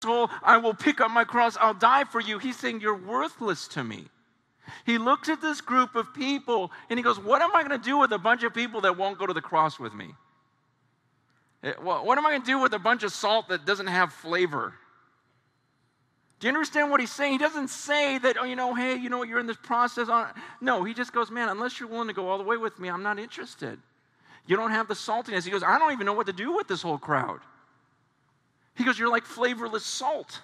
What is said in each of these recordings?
asshole, I will pick up my cross, I'll die for you. He's saying, you're worthless to me. He looks at this group of people and he goes, what am I going to do with a bunch of people that won't go to the cross with me? What am I going to do with a bunch of salt that doesn't have flavor? Do you understand what he's saying? He doesn't say that, hey, you're in this process. No, he just goes, man, unless you're willing to go all the way with me, I'm not interested. You don't have the saltiness. He goes, I don't even know what to do with this whole crowd. He goes, you're like flavorless salt.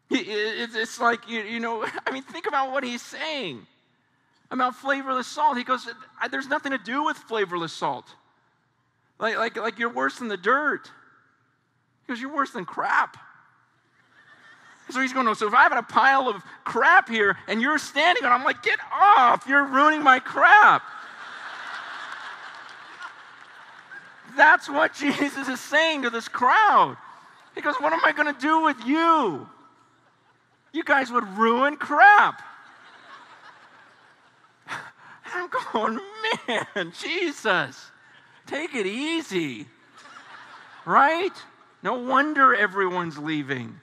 It's like, think about what he's saying about flavorless salt. He goes, there's nothing to do with flavorless salt. Like you're worse than the dirt. He goes, you're worse than crap. So he's going, so if I have a pile of crap here and you're standing on it, I'm like, get off, you're ruining my crap. That's what Jesus is saying to this crowd. He goes, what am I going to do with you? You guys would ruin crap. I'm going, man, Jesus, take it easy. Right? No wonder everyone's leaving.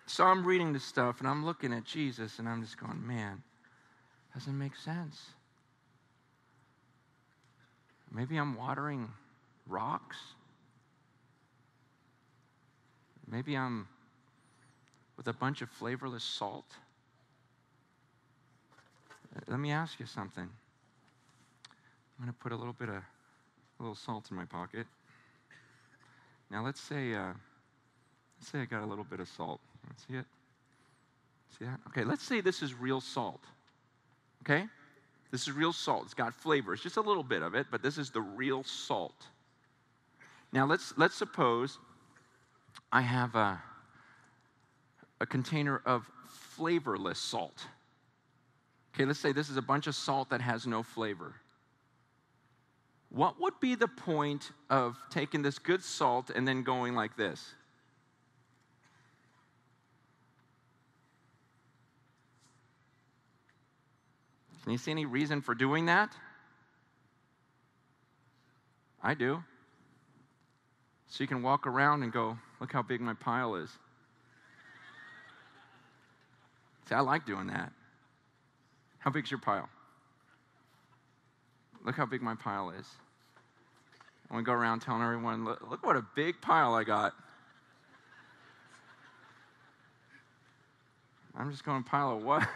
So I'm reading this stuff and I'm looking at Jesus and I'm just going, man, doesn't make sense. Maybe I'm watering rocks. Maybe I'm with a bunch of flavorless salt. Let me ask you something. I'm going to put a little salt in my pocket. Now let's say I got a little bit of salt. See it? See that? Okay, let's say this is real salt. Okay? This is real salt. It's got flavor. It's just a little bit of it, but this is the real salt. Now let's suppose I have a container of flavorless salt. Okay, let's say this is a bunch of salt that has no flavor. What would be the point of taking this good salt and then going like this? Can you see any reason for doing that? I do. So you can walk around and go, look how big my pile is. See, I like doing that. How big's your pile? Look how big my pile is. I want to go around telling everyone, look what a big pile I got. I'm just going, pile of what?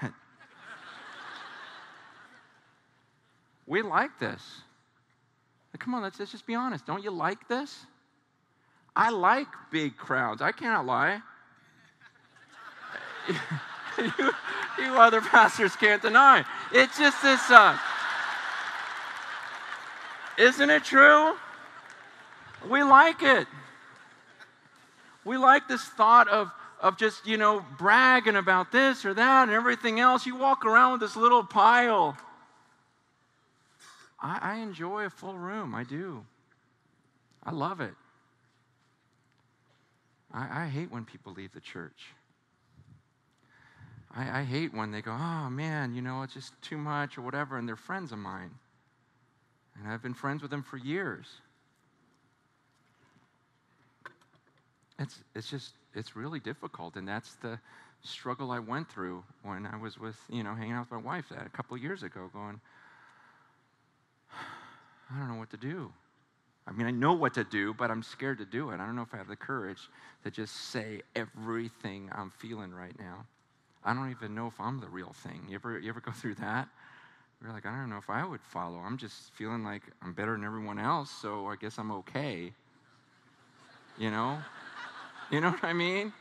We like this. Come on, let's just be honest. Don't you like this? I like big crowds. I cannot lie. you other pastors can't deny. It's just this, isn't it true? We like it. We like this thought of just, bragging about this or that and everything else. You walk around with this little pile. I enjoy a full room. I do. I love it. I hate when people leave the church. I hate when they go, oh, man, it's just too much or whatever, and they're friends of mine. And I've been friends with them for years. It's really difficult, and that's the struggle I went through when I was hanging out with my wife a couple of years ago, going, I don't know what to do. I mean, I know what to do, but I'm scared to do it. I don't know if I have the courage to just say everything I'm feeling right now. I don't even know if I'm the real thing. You ever go through that? You're like, I don't know if I would follow. I'm just feeling like I'm better than everyone else, so I guess I'm okay. You know what I mean?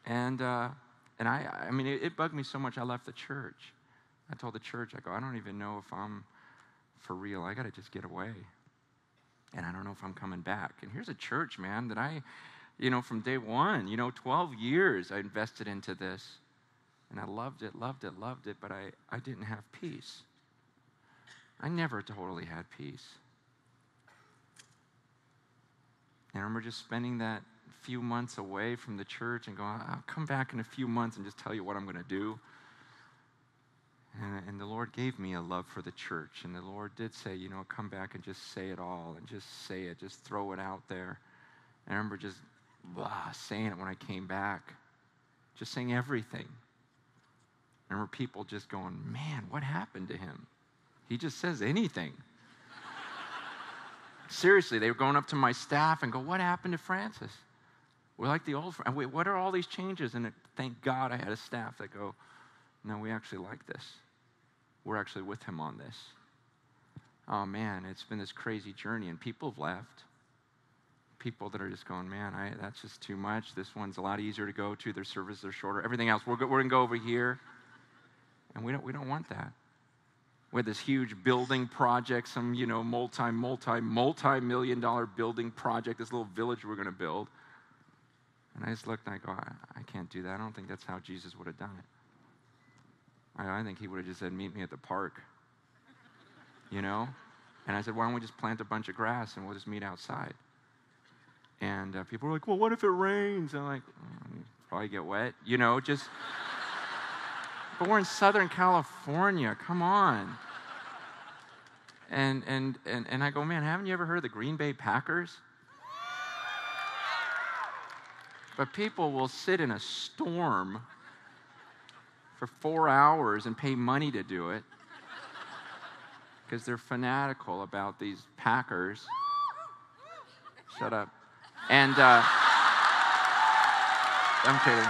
And I mean, it bugged me so much. I left the church. I told the church, I don't even know if I'm for real. I got to just get away. And I don't know if I'm coming back. And here's a church, man, that I, from day one, 12 years I invested into this. And I loved it, but I didn't have peace. I never totally had peace. And I remember just spending that few months away from the church and going, I'll come back in a few months and just tell you what I'm going to do. And the Lord gave me a love for the church. And the Lord did say, come back and just say it all. And just say it. Just throw it out there. And I remember just saying it when I came back. Just saying everything. I remember people just going, man, what happened to him? He just says anything. Seriously, they were going up to my staff and go, what happened to Francis? We're like the old friend. Wait, what are all these changes? And thank God I had a staff that go, no, we actually like this. We're actually with him on this. Oh, man, it's been this crazy journey, and people have left. People that are just going, man, that's just too much. This one's a lot easier to go to. Their services are shorter. Everything else, we're going to go over here. And we don't want that. We had this huge building project, some, multi-million dollar building project, this little village we're going to build. And I just looked and I go, I can't do that. I don't think that's how Jesus would have done it. I think he would have just said, meet me at the park. And I said, why don't we just plant a bunch of grass and we'll just meet outside? And people were like, well, what if it rains? And I'm like, probably get wet, But we're in Southern California. Come on. And I go, man, haven't you ever heard of the Green Bay Packers? But people will sit in a storm for 4 hours and pay money to do it because they're fanatical about these Packers. Shut up. And I'm kidding.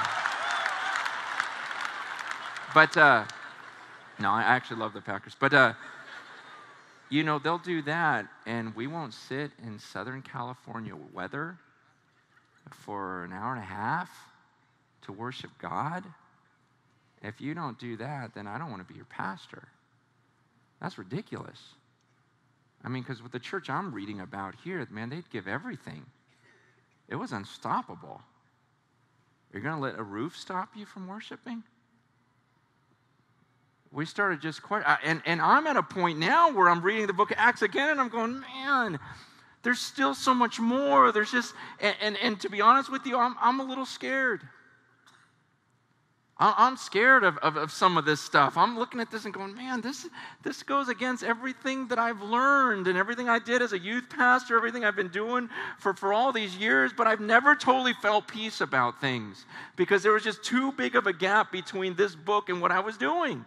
But, no, I actually love the Packers. But, they'll do that, and we won't sit in Southern California weather for an hour and a half to worship God. If you don't do that, then I don't want to be your pastor. That's ridiculous. Because with the church I'm reading about here, man, they'd give everything. It was unstoppable. You're going to let a roof stop you from worshiping? We started just quite, and I'm at a point now where I'm reading the book of Acts again, and I'm going, man, there's still so much more. There's just, and to be honest with you, I'm a little scared. I'm scared of some of this stuff. I'm looking at this and going, man, this goes against everything that I've learned and everything I did as a youth pastor, everything I've been doing for all these years, but I've never totally felt peace about things because there was just too big of a gap between this book and what I was doing.